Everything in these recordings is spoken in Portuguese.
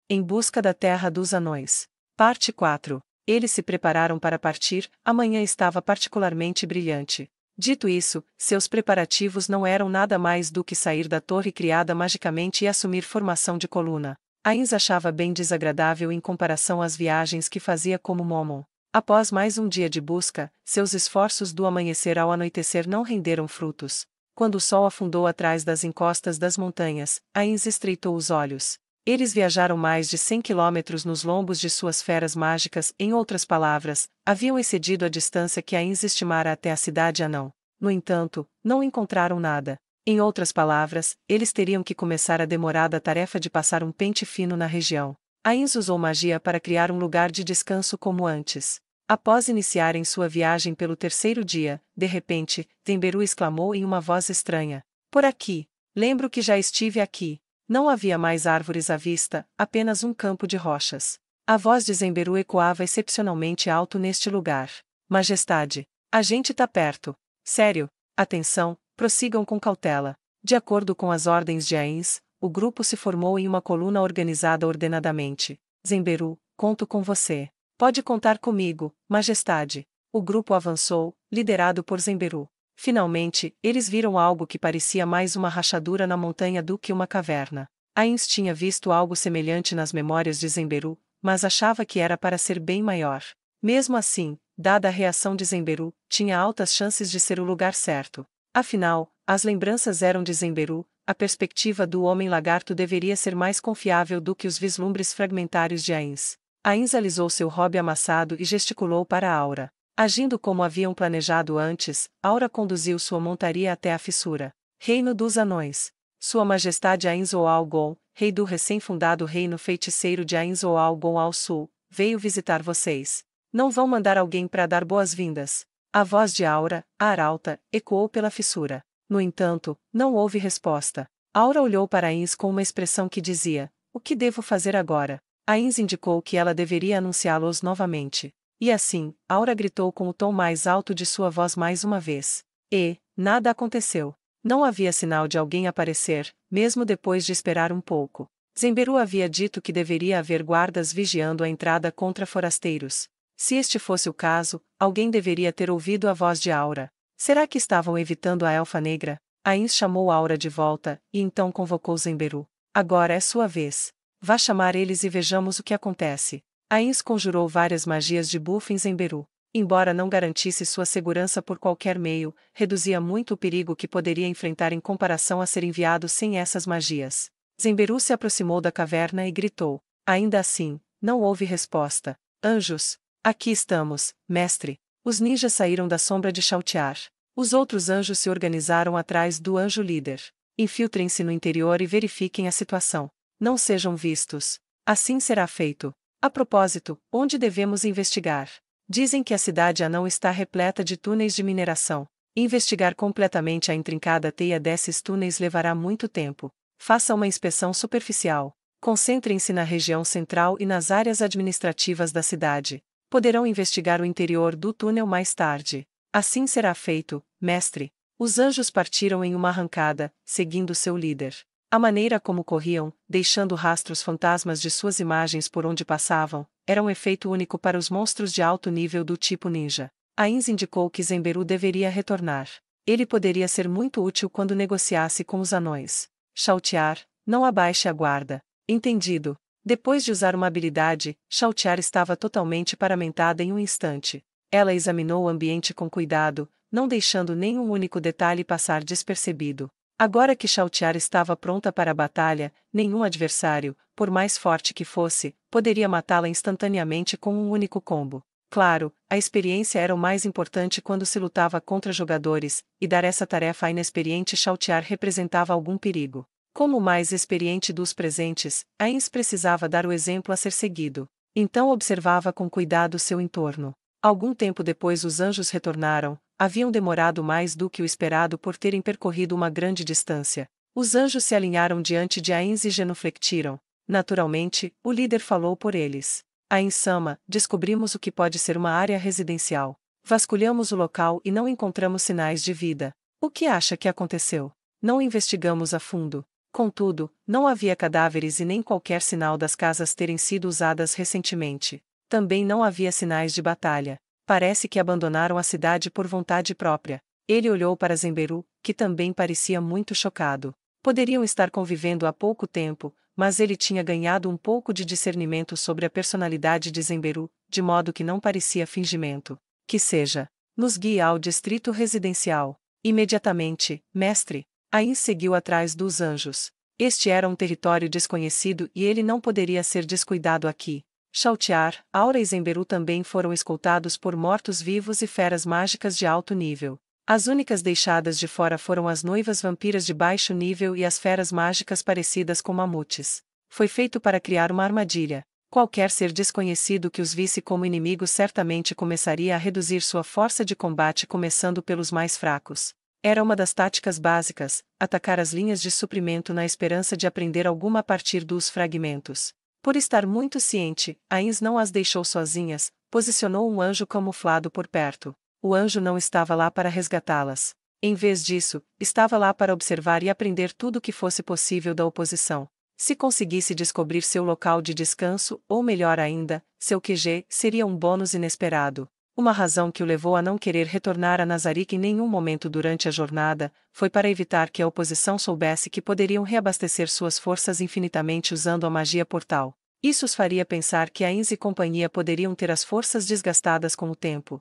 Em busca da terra dos anões. Parte 4. Eles se prepararam para partir, a manhã estava particularmente brilhante. Dito isso, seus preparativos não eram nada mais do que sair da torre criada magicamente e assumir formação de coluna. Ainz achava bem desagradável em comparação às viagens que fazia como Momon. Após mais um dia de busca, seus esforços do amanhecer ao anoitecer não renderam frutos. Quando o sol afundou atrás das encostas das montanhas, Ainz estreitou os olhos. Eles viajaram mais de 100 quilômetros nos lombos de suas feras mágicas, em outras palavras, haviam excedido a distância que Ainz estimara até a cidade anão. No entanto, não encontraram nada. Em outras palavras, eles teriam que começar a demorada tarefa de passar um pente fino na região. Ainz usou magia para criar um lugar de descanso como antes. Após iniciarem sua viagem pelo terceiro dia, de repente, Zemberu exclamou em uma voz estranha: "Por aqui! Lembro que já estive aqui." Não havia mais árvores à vista, apenas um campo de rochas. A voz de Zemberu ecoava excepcionalmente alto neste lugar. "Majestade, a gente tá perto." "Sério? Atenção, prossigam com cautela." De acordo com as ordens de Ainz, o grupo se formou em uma coluna organizada ordenadamente. "Zemberu, conto com você." "Pode contar comigo, Majestade." O grupo avançou, liderado por Zemberu. Finalmente, eles viram algo que parecia mais uma rachadura na montanha do que uma caverna. Ainz tinha visto algo semelhante nas memórias de Zemberu, mas achava que era para ser bem maior. Mesmo assim, dada a reação de Zemberu, tinha altas chances de ser o lugar certo. Afinal, as lembranças eram de Zemberu, a perspectiva do homem-lagarto deveria ser mais confiável do que os vislumbres fragmentários de Ainz. Ainz alisou seu robe amassado e gesticulou para Aura. Agindo como haviam planejado antes, Aura conduziu sua montaria até a fissura. "Reino dos Anões. Sua Majestade Ainz Oalgon, rei do recém-fundado reino feiticeiro de Ainz Oalgon ao sul, veio visitar vocês. Não vão mandar alguém para dar boas-vindas?" A voz de Aura, a arauta, ecoou pela fissura. No entanto, não houve resposta. Aura olhou para Ainz com uma expressão que dizia: "O que devo fazer agora?" Ainz indicou que ela deveria anunciá-los novamente. E assim, Aura gritou com o tom mais alto de sua voz mais uma vez. E nada aconteceu. Não havia sinal de alguém aparecer, mesmo depois de esperar um pouco. Zemberu havia dito que deveria haver guardas vigiando a entrada contra forasteiros. Se este fosse o caso, alguém deveria ter ouvido a voz de Aura. Será que estavam evitando a Elfa Negra? Ainz chamou Aura de volta, e então convocou Zemberu. "Agora é sua vez. Vá chamar eles e vejamos o que acontece." Ainz conjurou várias magias de buff em Zemberu. Embora não garantisse sua segurança por qualquer meio, reduzia muito o perigo que poderia enfrentar em comparação a ser enviado sem essas magias. Zemberu se aproximou da caverna e gritou. Ainda assim, não houve resposta. "Anjos! Aqui estamos, mestre." Os ninjas saíram da sombra de Chautiar. Os outros anjos se organizaram atrás do anjo líder. "Infiltrem-se no interior e verifiquem a situação. Não sejam vistos." "Assim será feito." "A propósito, onde devemos investigar?" "Dizem que a cidade anão está repleta de túneis de mineração. Investigar completamente a intrincada teia desses túneis levará muito tempo. Faça uma inspeção superficial. Concentrem-se na região central e nas áreas administrativas da cidade. Poderão investigar o interior do túnel mais tarde." "Assim será feito, mestre." Os anjos partiram em uma arrancada, seguindo seu líder. A maneira como corriam, deixando rastros fantasmas de suas imagens por onde passavam, era um efeito único para os monstros de alto nível do tipo ninja. Ainz indicou que Zemberu deveria retornar. Ele poderia ser muito útil quando negociasse com os anões. Chautiar, não abaixe a guarda. "Entendido." Depois de usar uma habilidade, Chautiar estava totalmente paramentada em um instante. Ela examinou o ambiente com cuidado, não deixando nenhum único detalhe passar despercebido. Agora que Chautiar estava pronta para a batalha, nenhum adversário, por mais forte que fosse, poderia matá-la instantaneamente com um único combo. Claro, a experiência era o mais importante quando se lutava contra jogadores, e dar essa tarefa à inexperiente Chautiar representava algum perigo. Como o mais experiente dos presentes, Ainz precisava dar o exemplo a ser seguido. Então observava com cuidado seu entorno. Algum tempo depois os anjos retornaram. Haviam demorado mais do que o esperado por terem percorrido uma grande distância. Os anjos se alinharam diante de Ainz e genufletiram. Naturalmente, o líder falou por eles. "Ainz-sama, descobrimos o que pode ser uma área residencial. Vasculhamos o local e não encontramos sinais de vida. O que acha que aconteceu? Não investigamos a fundo." Contudo, não havia cadáveres e nem qualquer sinal das casas terem sido usadas recentemente. Também não havia sinais de batalha. Parece que abandonaram a cidade por vontade própria. Ele olhou para Zemberu, que também parecia muito chocado. Poderiam estar convivendo há pouco tempo, mas ele tinha ganhado um pouco de discernimento sobre a personalidade de Zemberu, de modo que não parecia fingimento. Que seja. Nos guie ao distrito residencial. Imediatamente, mestre. Ain seguiu atrás dos anjos. Este era um território desconhecido e ele não poderia ser descuidado aqui. Chautiar, Aura e Zemberu também foram escoltados por mortos-vivos e feras mágicas de alto nível. As únicas deixadas de fora foram as noivas vampiras de baixo nível e as feras mágicas parecidas com mamutes. Foi feito para criar uma armadilha. Qualquer ser desconhecido que os visse como inimigos certamente começaria a reduzir sua força de combate, começando pelos mais fracos. Era uma das táticas básicas, atacar as linhas de suprimento na esperança de aprender alguma a partir dos fragmentos. Por estar muito ciente, Ains não as deixou sozinhas, posicionou um anjo camuflado por perto. O anjo não estava lá para resgatá-las. Em vez disso, estava lá para observar e aprender tudo o que fosse possível da oposição. Se conseguisse descobrir seu local de descanso, ou melhor ainda, seu QG, seria um bônus inesperado. Uma razão que o levou a não querer retornar a Nazarick em nenhum momento durante a jornada, foi para evitar que a oposição soubesse que poderiam reabastecer suas forças infinitamente usando a magia portal. Isso os faria pensar que Ains e companhia poderiam ter as forças desgastadas com o tempo.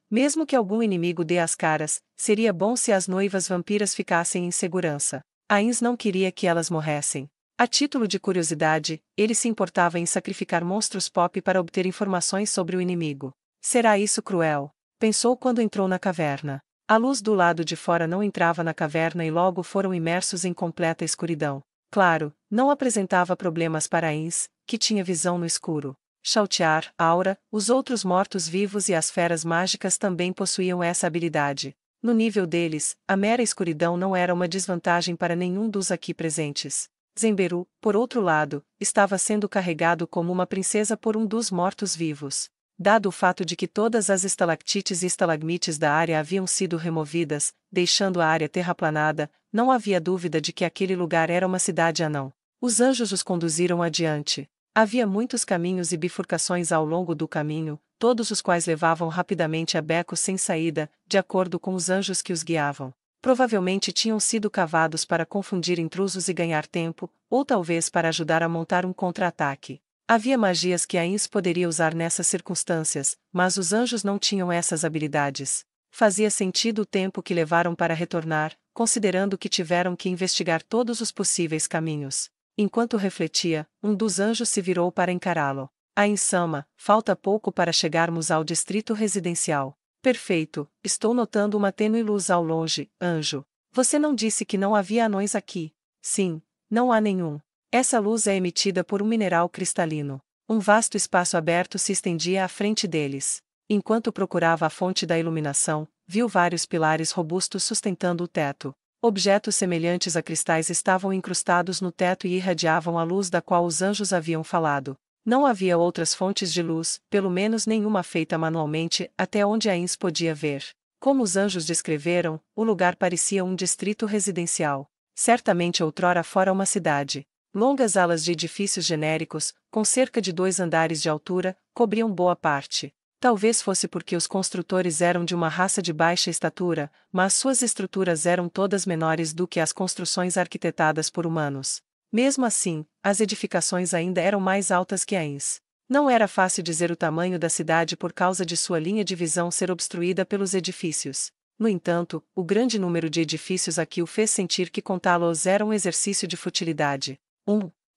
Mesmo que algum inimigo dê as caras, seria bom se as noivas vampiras ficassem em segurança. Ains não queria que elas morressem. A título de curiosidade, ele se importava em sacrificar monstros pop para obter informações sobre o inimigo. Será isso cruel? Pensou quando entrou na caverna. A luz do lado de fora não entrava na caverna e logo foram imersos em completa escuridão. Claro, não apresentava problemas para Ains, que tinha visão no escuro. Chautiar, Aura, os outros mortos-vivos e as feras mágicas também possuíam essa habilidade. No nível deles, a mera escuridão não era uma desvantagem para nenhum dos aqui presentes. Zemberu, por outro lado, estava sendo carregado como uma princesa por um dos mortos-vivos. Dado o fato de que todas as estalactites e estalagmites da área haviam sido removidas, deixando a área terraplanada, não havia dúvida de que aquele lugar era uma cidade anão. Os anjos os conduziram adiante. Havia muitos caminhos e bifurcações ao longo do caminho, todos os quais levavam rapidamente a becos sem saída, de acordo com os anjos que os guiavam. Provavelmente tinham sido cavados para confundir intrusos e ganhar tempo, ou talvez para ajudar a montar um contra-ataque. Havia magias que Ains poderia usar nessas circunstâncias, mas os anjos não tinham essas habilidades. Fazia sentido o tempo que levaram para retornar, considerando que tiveram que investigar todos os possíveis caminhos. Enquanto refletia, um dos anjos se virou para encará-lo. Ains-sama, falta pouco para chegarmos ao distrito residencial. Perfeito, estou notando uma tênue luz ao longe, anjo. Você não disse que não havia anões aqui? Sim, não há nenhum. Essa luz é emitida por um mineral cristalino. Um vasto espaço aberto se estendia à frente deles. Enquanto procurava a fonte da iluminação, viu vários pilares robustos sustentando o teto. Objetos semelhantes a cristais estavam incrustados no teto e irradiavam a luz da qual os anjos haviam falado. Não havia outras fontes de luz, pelo menos nenhuma feita manualmente, até onde Ains podia ver. Como os anjos descreveram, o lugar parecia um distrito residencial. Certamente outrora fora uma cidade. Longas alas de edifícios genéricos, com cerca de 2 andares de altura, cobriam boa parte. Talvez fosse porque os construtores eram de uma raça de baixa estatura, mas suas estruturas eram todas menores do que as construções arquitetadas por humanos. Mesmo assim, as edificações ainda eram mais altas que Ains. Não era fácil dizer o tamanho da cidade por causa de sua linha de visão ser obstruída pelos edifícios. No entanto, o grande número de edifícios aqui o fez sentir que contá-los era um exercício de futilidade.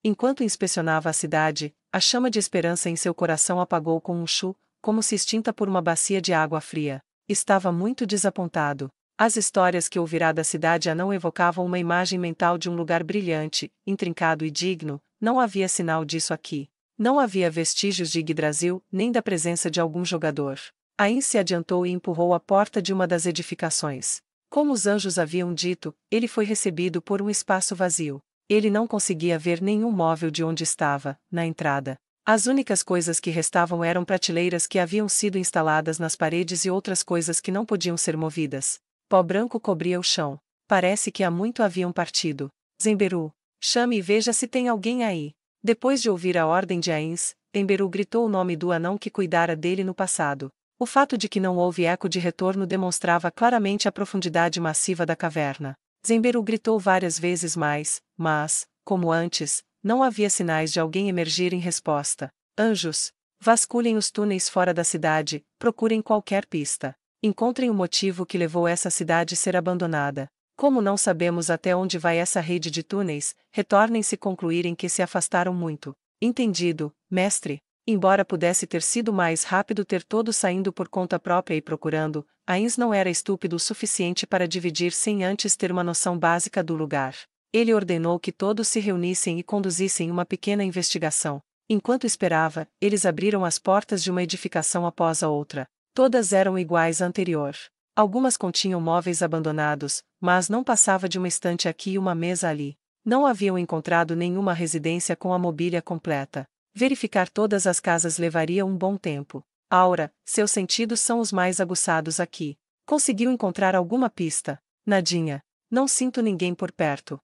Enquanto inspecionava a cidade, a chama de esperança em seu coração apagou com um chu, como se extinta por uma bacia de água fria. Estava muito desapontado. As histórias que ouvirá da cidade anão evocavam uma imagem mental de um lugar brilhante, intrincado e digno. Não havia sinal disso aqui. Não havia vestígios de Yggdrasil, nem da presença de algum jogador. Ain se adiantou e empurrou a porta de uma das edificações. Como os anjos haviam dito, ele foi recebido por um espaço vazio. Ele não conseguia ver nenhum móvel de onde estava, na entrada. As únicas coisas que restavam eram prateleiras que haviam sido instaladas nas paredes e outras coisas que não podiam ser movidas. Pó branco cobria o chão. Parece que há muito haviam partido. Zemberu. Chame e veja se tem alguém aí. Depois de ouvir a ordem de Ains, Emberu gritou o nome do anão que cuidara dele no passado. O fato de que não houve eco de retorno demonstrava claramente a profundidade massiva da caverna. Zemberu gritou várias vezes mais, mas, como antes, não havia sinais de alguém emergir em resposta. Anjos, vasculhem os túneis fora da cidade, procurem qualquer pista. Encontrem o motivo que levou essa cidade a ser abandonada. Como não sabemos até onde vai essa rede de túneis, retornem se concluírem que se afastaram muito. Entendido, mestre. Embora pudesse ter sido mais rápido ter todos saindo por conta própria e procurando, Ains não era estúpido o suficiente para dividir sem antes ter uma noção básica do lugar. Ele ordenou que todos se reunissem e conduzissem uma pequena investigação. Enquanto esperava, eles abriram as portas de uma edificação após a outra. Todas eram iguais à anterior. Algumas continham móveis abandonados, mas não passava de uma estante aqui e uma mesa ali. Não haviam encontrado nenhuma residência com a mobília completa. Verificar todas as casas levaria um bom tempo. Aura, seus sentidos são os mais aguçados aqui. Conseguiu encontrar alguma pista? Nadinha. Não sinto ninguém por perto.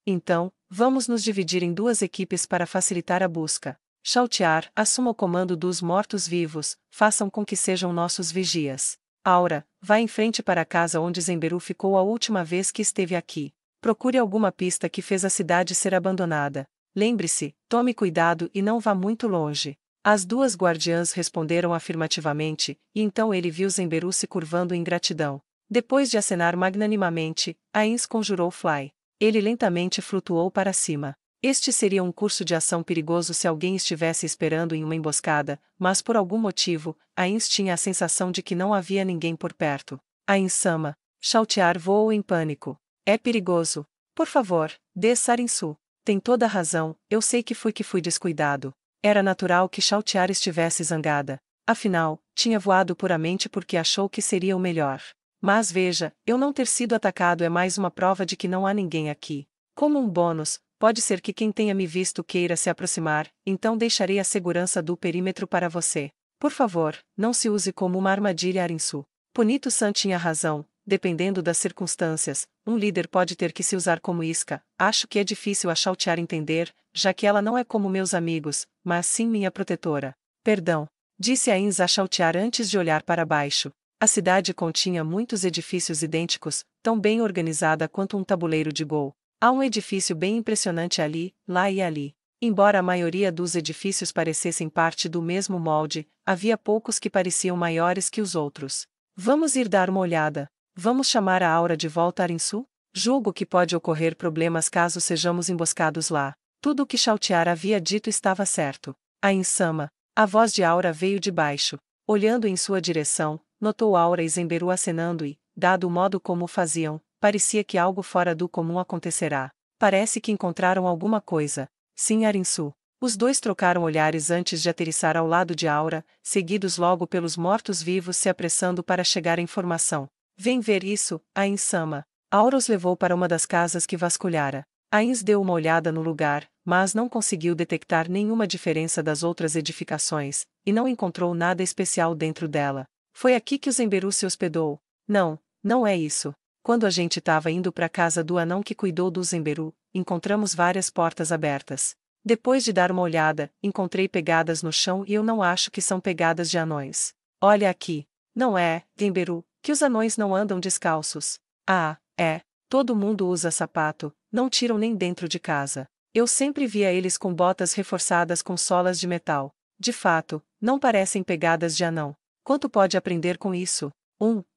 Então, vamos nos dividir em duas equipes para facilitar a busca. Chautiar, assuma o comando dos mortos-vivos, façam com que sejam nossos vigias. Aura, vá em frente para a casa onde Zemberu ficou a última vez que esteve aqui. Procure alguma pista que fez a cidade ser abandonada. Lembre-se, tome cuidado e não vá muito longe. As duas guardiãs responderam afirmativamente, e então ele viu Zemberu se curvando em gratidão. Depois de acenar magnanimamente, Ains conjurou Fly. Ele lentamente flutuou para cima. Este seria um curso de ação perigoso se alguém estivesse esperando em uma emboscada, mas por algum motivo, Ains tinha a sensação de que não havia ninguém por perto. Ains-sama. Chautiar voou em pânico. É perigoso. Por favor, desça Arinsu. Tem toda a razão, eu sei que fui descuidado. Era natural que Chautiar estivesse zangada. Afinal, tinha voado puramente porque achou que seria o melhor. Mas veja, eu não ter sido atacado é mais uma prova de que não há ninguém aqui. Como um bônus, pode ser que quem tenha me visto queira se aproximar, então deixarei a segurança do perímetro para você. Por favor, não se use como uma armadilha Arinsu. Punito-san tinha razão. Dependendo das circunstâncias, um líder pode ter que se usar como isca. Acho que é difícil a Chautiar entender, já que ela não é como meus amigos, mas sim minha protetora. Perdão, disse Ains a Chautiar antes de olhar para baixo. A cidade continha muitos edifícios idênticos, tão bem organizada quanto um tabuleiro de Go. Há um edifício bem impressionante ali, lá e ali. Embora a maioria dos edifícios parecessem parte do mesmo molde, havia poucos que pareciam maiores que os outros. Vamos ir dar uma olhada. Vamos chamar a Aura de volta a Arinsu? Julgo que pode ocorrer problemas caso sejamos emboscados lá. Tudo o que Chautiar havia dito estava certo. Ains-sama. A voz de Aura veio de baixo. Olhando em sua direção, notou Aura e Zemberu acenando e, dado o modo como o faziam, parecia que algo fora do comum acontecerá. Parece que encontraram alguma coisa. Sim, Arinsu. Os dois trocaram olhares antes de aterrissar ao lado de Aura, seguidos logo pelos mortos-vivos se apressando para chegar à informação. Vem ver isso, Ains-sama. Aura os levou para uma das casas que vasculhara. Ains deu uma olhada no lugar, mas não conseguiu detectar nenhuma diferença das outras edificações, e não encontrou nada especial dentro dela. Foi aqui que o Zemberu se hospedou? Não, não é isso. Quando a gente estava indo para a casa do anão que cuidou do Zemberu, encontramos várias portas abertas. Depois de dar uma olhada, encontrei pegadas no chão e eu não acho que são pegadas de anões. Olha aqui. Não é, Zemberu, que os anões não andam descalços. Ah, é. Todo mundo usa sapato, não tiram nem dentro de casa. Eu sempre via eles com botas reforçadas com solas de metal. De fato, não parecem pegadas de anão. Quanto pode aprender com isso?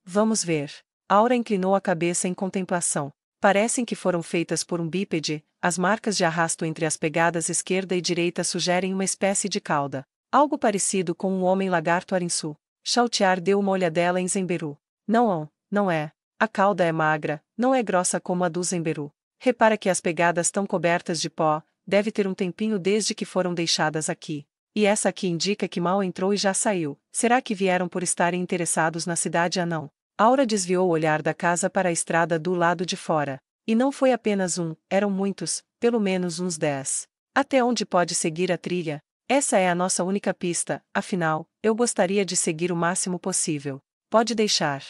Vamos ver. Aura inclinou a cabeça em contemplação. Parecem que foram feitas por um bípede, as marcas de arrasto entre as pegadas esquerda e direita sugerem uma espécie de cauda. Algo parecido com um homem lagarto Arinsu. Chautiar deu uma olhadela em Zemberu. Não é. A cauda é magra, não é grossa como a do Zemberu. Repara que as pegadas estão cobertas de pó, deve ter um tempinho desde que foram deixadas aqui. E essa aqui indica que mal entrou e já saiu. Será que vieram por estarem interessados na cidade anão? Aura desviou o olhar da casa para a estrada do lado de fora. E não foi apenas um, eram muitos, pelo menos uns 10. Até onde pode seguir a trilha? Essa é a nossa única pista, afinal, eu gostaria de seguir o máximo possível. Pode deixar.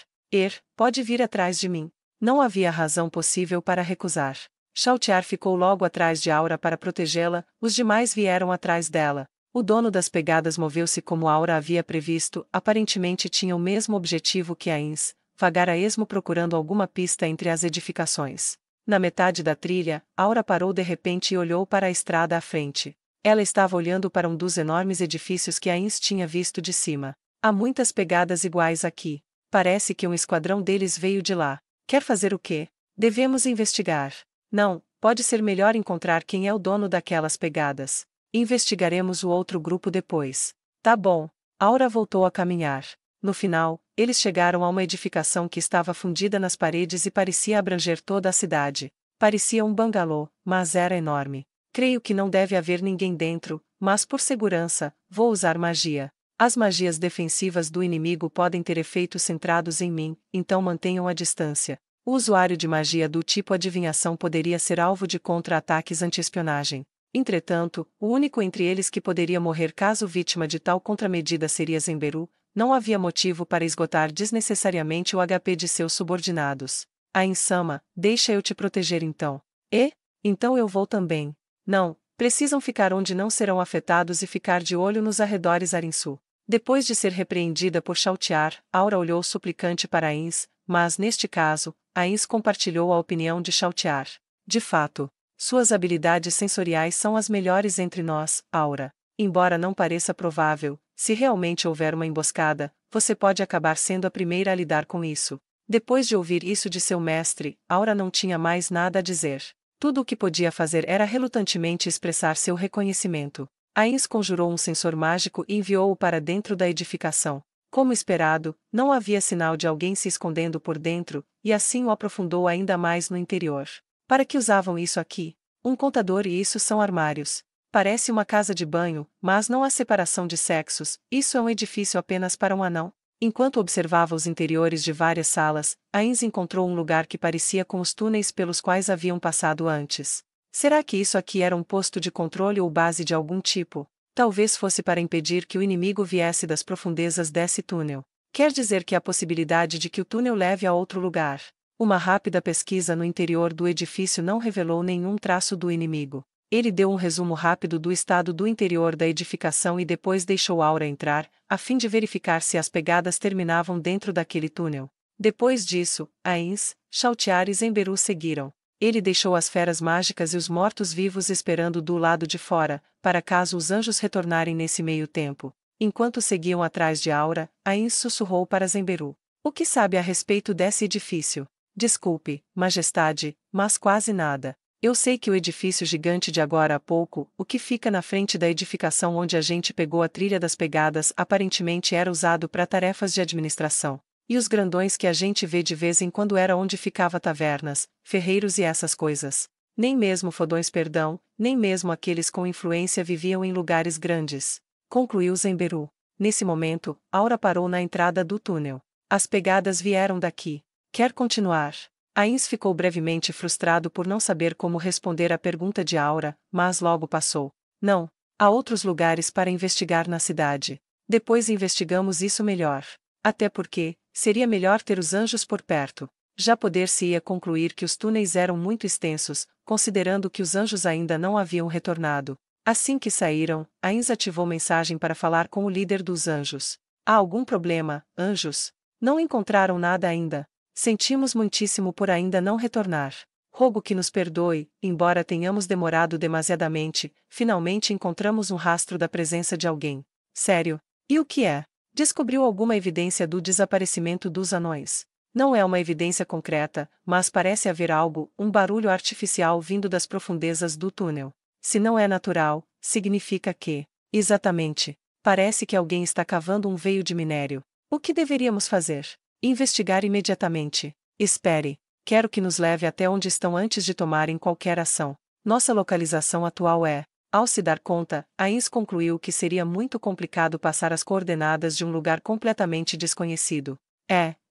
Pode vir atrás de mim. Não havia razão possível para recusar. Chautiar ficou logo atrás de Aura para protegê-la, os demais vieram atrás dela. O dono das pegadas moveu-se como Aura havia previsto, aparentemente tinha o mesmo objetivo que Ains, vagar a esmo procurando alguma pista entre as edificações. Na metade da trilha, Aura parou de repente e olhou para a estrada à frente. Ela estava olhando para um dos enormes edifícios que Ains tinha visto de cima. Há muitas pegadas iguais aqui. Parece que um esquadrão deles veio de lá. Quer fazer o quê? Devemos investigar. Não, pode ser melhor encontrar quem é o dono daquelas pegadas. Investigaremos o outro grupo depois. Tá bom. Aura voltou a caminhar. No final, eles chegaram a uma edificação que estava fundida nas paredes e parecia abranger toda a cidade. Parecia um bangalô, mas era enorme. Creio que não deve haver ninguém dentro, mas por segurança, vou usar magia. As magias defensivas do inimigo podem ter efeitos centrados em mim, então mantenham a distância. O usuário de magia do tipo adivinhação poderia ser alvo de contra-ataques anti-espionagem. Entretanto, o único entre eles que poderia morrer caso vítima de tal contramedida seria Zenberu. Não havia motivo para esgotar desnecessariamente o HP de seus subordinados. Ain-sama, deixa eu te proteger então. E? Então eu vou também. Não, precisam ficar onde não serão afetados e ficar de olho nos arredores Arinsu. Depois de ser repreendida por Chautiar, Aura olhou suplicante para Ains, mas neste caso, Ains compartilhou a opinião de Chautiar. De fato, suas habilidades sensoriais são as melhores entre nós, Aura. Embora não pareça provável, se realmente houver uma emboscada, você pode acabar sendo a primeira a lidar com isso. Depois de ouvir isso de seu mestre, Aura não tinha mais nada a dizer. Tudo o que podia fazer era relutantemente expressar seu reconhecimento. Ains conjurou um sensor mágico e enviou-o para dentro da edificação. Como esperado, não havia sinal de alguém se escondendo por dentro, e assim o aprofundou ainda mais no interior. Para que usavam isso aqui? Um contador e isso são armários. Parece uma casa de banho, mas não há separação de sexos, isso é um edifício apenas para um anão. Enquanto observava os interiores de várias salas, Ains encontrou um lugar que parecia com os túneis pelos quais haviam passado antes. Será que isso aqui era um posto de controle ou base de algum tipo? Talvez fosse para impedir que o inimigo viesse das profundezas desse túnel. Quer dizer que há possibilidade de que o túnel leve a outro lugar. Uma rápida pesquisa no interior do edifício não revelou nenhum traço do inimigo. Ele deu um resumo rápido do estado do interior da edificação e depois deixou Aura entrar, a fim de verificar se as pegadas terminavam dentro daquele túnel. Depois disso, Ains, Chautiar e Zenberu seguiram. Ele deixou as feras mágicas e os mortos-vivos esperando do lado de fora, para caso os anjos retornarem nesse meio tempo. Enquanto seguiam atrás de Aura, Ains sussurrou para Zenberu. O que sabe a respeito desse edifício? Desculpe, Majestade, mas quase nada. Eu sei que o edifício gigante de agora há pouco, o que fica na frente da edificação onde a gente pegou a trilha das pegadas, aparentemente era usado para tarefas de administração. E os grandões que a gente vê de vez em quando era onde ficava tavernas, ferreiros e essas coisas. Nem mesmo fodões perdão, nem mesmo aqueles com influência viviam em lugares grandes. Concluiu Zenberu. Nesse momento, Aura parou na entrada do túnel. As pegadas vieram daqui. Quer continuar? Ains ficou brevemente frustrado por não saber como responder à pergunta de Aura, mas logo passou. Não, há outros lugares para investigar na cidade. Depois investigamos isso melhor. Até porque, seria melhor ter os anjos por perto. Já poder-se-ia concluir que os túneis eram muito extensos, considerando que os anjos ainda não haviam retornado. Assim que saíram, Ains ativou mensagem para falar com o líder dos anjos. Há algum problema, anjos? Não encontraram nada ainda. Sentimos muitíssimo por ainda não retornar. Rogo que nos perdoe, embora tenhamos demorado demasiadamente, finalmente encontramos um rastro da presença de alguém. Sério? E o que é? Descobriu alguma evidência do desaparecimento dos anões? Não é uma evidência concreta, mas parece haver algo, um barulho artificial vindo das profundezas do túnel. Se não é natural, significa que, exatamente, parece que alguém está cavando um veio de minério. O que deveríamos fazer? Investigar imediatamente. Espere. Quero que nos leve até onde estão antes de tomarem qualquer ação. Nossa localização atual é. Ao se dar conta, Ains concluiu que seria muito complicado passar as coordenadas de um lugar completamente desconhecido.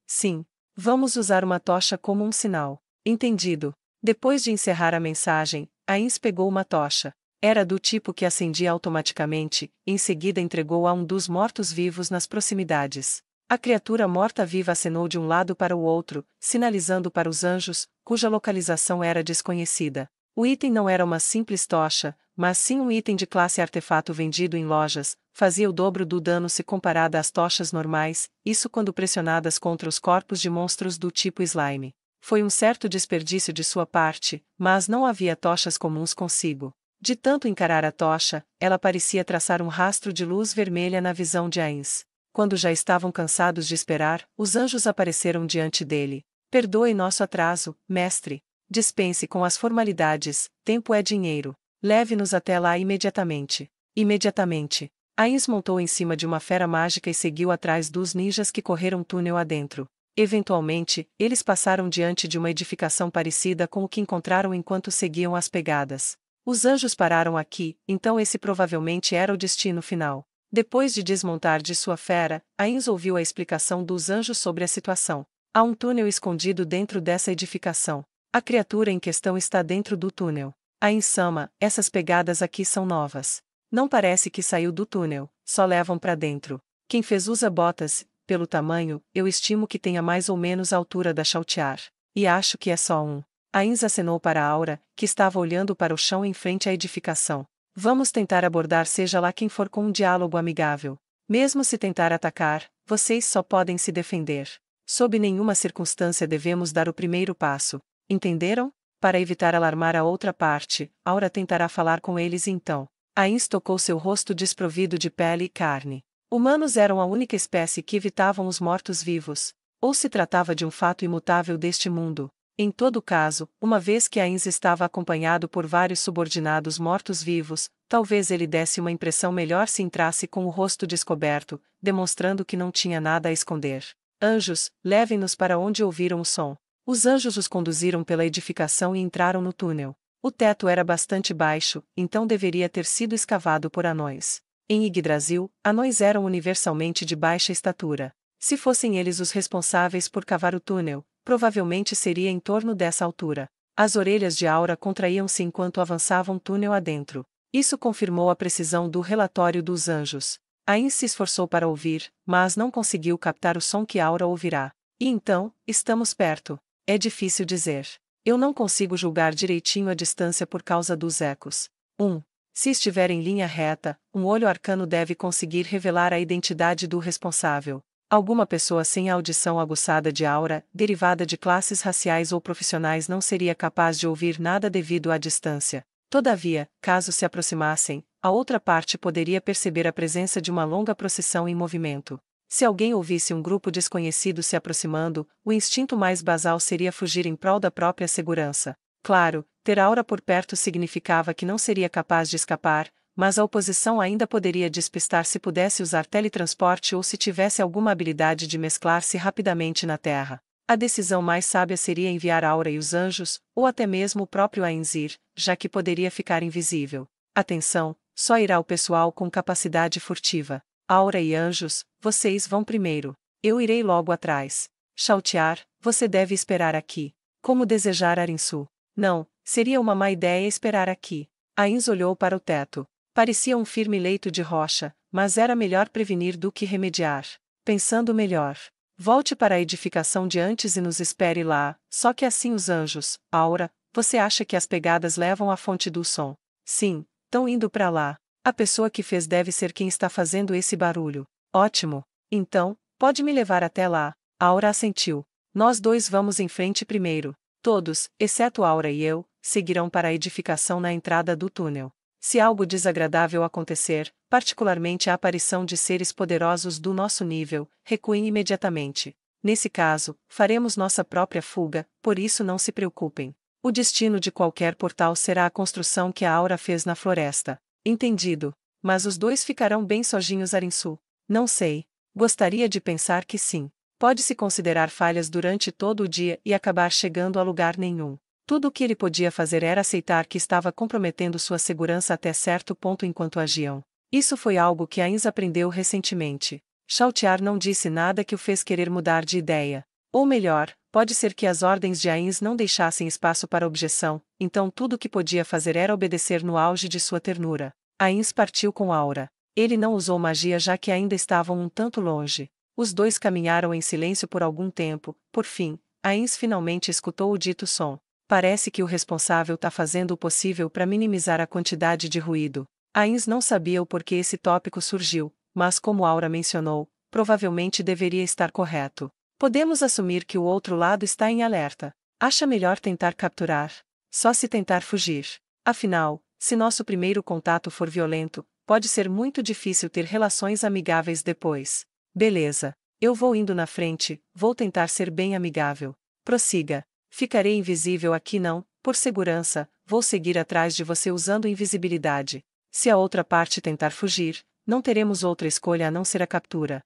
Sim. Vamos usar uma tocha como um sinal. Entendido. Depois de encerrar a mensagem, Ains pegou uma tocha. Era do tipo que acendia automaticamente, e em seguida entregou a um dos mortos-vivos nas proximidades. A criatura morta-viva acenou de um lado para o outro, sinalizando para os anjos, cuja localização era desconhecida. O item não era uma simples tocha, mas sim um item de classe artefato vendido em lojas, fazia o dobro do dano se comparada às tochas normais, isso quando pressionadas contra os corpos de monstros do tipo slime. Foi um certo desperdício de sua parte, mas não havia tochas comuns consigo. De tanto encarar a tocha, ela parecia traçar um rastro de luz vermelha na visão de Ainz. Quando já estavam cansados de esperar, os anjos apareceram diante dele. Perdoe nosso atraso, mestre. Dispense com as formalidades, tempo é dinheiro. Leve-nos até lá imediatamente. Imediatamente. Ainz montou em cima de uma fera mágica e seguiu atrás dos ninjas que correram túnel adentro. Eventualmente, eles passaram diante de uma edificação parecida com o que encontraram enquanto seguiam as pegadas. Os anjos pararam aqui, então esse provavelmente era o destino final. Depois de desmontar de sua fera, Ainz ouviu a explicação dos anjos sobre a situação. Há um túnel escondido dentro dessa edificação. A criatura em questão está dentro do túnel. Ainz-sama, essas pegadas aqui são novas. Não parece que saiu do túnel, só levam para dentro. Quem fez usa botas, pelo tamanho, eu estimo que tenha mais ou menos a altura da Chautiar. E acho que é só um. Ainz acenou para Aura, que estava olhando para o chão em frente à edificação. Vamos tentar abordar seja lá quem for com um diálogo amigável. Mesmo se tentar atacar, vocês só podem se defender. Sob nenhuma circunstância devemos dar o primeiro passo. Entenderam? Para evitar alarmar a outra parte, Aura tentará falar com eles então. Ainz tocou seu rosto desprovido de pele e carne. Humanos eram a única espécie que evitavam os mortos-vivos. Ou se tratava de um fato imutável deste mundo. Em todo caso, uma vez que Ainz estava acompanhado por vários subordinados mortos-vivos, talvez ele desse uma impressão melhor se entrasse com o rosto descoberto, demonstrando que não tinha nada a esconder. Anjos, levem-nos para onde ouviram o som. Os anjos os conduziram pela edificação e entraram no túnel. O teto era bastante baixo, então deveria ter sido escavado por anões. Em Yggdrasil, anões eram universalmente de baixa estatura. Se fossem eles os responsáveis por cavar o túnel, provavelmente seria em torno dessa altura. As orelhas de Aura contraíam-se enquanto avançavam túnel adentro. Isso confirmou a precisão do relatório dos anjos. Ainz se esforçou para ouvir, mas não conseguiu captar o som que Aura ouvirá. E então, estamos perto. É difícil dizer. Eu não consigo julgar direitinho a distância por causa dos ecos. 1. Se estiver em linha reta, um olho arcano deve conseguir revelar a identidade do responsável. Alguma pessoa sem a audição aguçada de Aura, derivada de classes raciais ou profissionais, não seria capaz de ouvir nada devido à distância. Todavia, caso se aproximassem, a outra parte poderia perceber a presença de uma longa procissão em movimento. Se alguém ouvisse um grupo desconhecido se aproximando, o instinto mais basal seria fugir em prol da própria segurança. Claro, ter Aura por perto significava que não seria capaz de escapar, mas a oposição ainda poderia despistar se pudesse usar teletransporte ou se tivesse alguma habilidade de mesclar-se rapidamente na Terra. A decisão mais sábia seria enviar Aura e os anjos, ou até mesmo o próprio Ainzir, já que poderia ficar invisível. Atenção, só irá o pessoal com capacidade furtiva. Aura e anjos, vocês vão primeiro. Eu irei logo atrás. Chautiar, você deve esperar aqui. Como desejar Arinsu. Não, seria uma má ideia esperar aqui. Ainz olhou para o teto. Parecia um firme leito de rocha, mas era melhor prevenir do que remediar. Pensando melhor. Volte para a edificação de antes e nos espere lá, só que assim os anjos. Aura, você acha que as pegadas levam à fonte do som? Sim, estão indo para lá. A pessoa que fez deve ser quem está fazendo esse barulho. Ótimo. Então, pode me levar até lá. Aura assentiu. Nós dois vamos em frente primeiro. Todos, exceto Aura e eu, seguirão para a edificação na entrada do túnel. Se algo desagradável acontecer, particularmente a aparição de seres poderosos do nosso nível, recuem imediatamente. Nesse caso, faremos nossa própria fuga, por isso não se preocupem. O destino de qualquer portal será a construção que a Aura fez na floresta. Entendido. Mas os dois ficarão bem sozinhos Arinsu? Não sei. Gostaria de pensar que sim. Pode-se considerar falhas durante todo o dia e acabar chegando a lugar nenhum. Tudo o que ele podia fazer era aceitar que estava comprometendo sua segurança até certo ponto enquanto agiam. Isso foi algo que Ainz aprendeu recentemente. Chautiar não disse nada que o fez querer mudar de ideia. Ou melhor, pode ser que as ordens de Ainz não deixassem espaço para objeção, então tudo o que podia fazer era obedecer no auge de sua ternura. Ainz partiu com Aura. Ele não usou magia já que ainda estavam um tanto longe. Os dois caminharam em silêncio por algum tempo, por fim, Ainz finalmente escutou o dito som. Parece que o responsável tá fazendo o possível para minimizar a quantidade de ruído. A Ins não sabia o porquê esse tópico surgiu, mas como Aura mencionou, provavelmente deveria estar correto. Podemos assumir que o outro lado está em alerta. Acha melhor tentar capturar? Só se tentar fugir. Afinal, se nosso primeiro contato for violento, pode ser muito difícil ter relações amigáveis depois. Beleza. Eu vou indo na frente, vou tentar ser bem amigável. Prossiga. Ficarei invisível aqui não, por segurança, vou seguir atrás de você usando invisibilidade. Se a outra parte tentar fugir, não teremos outra escolha a não ser a captura.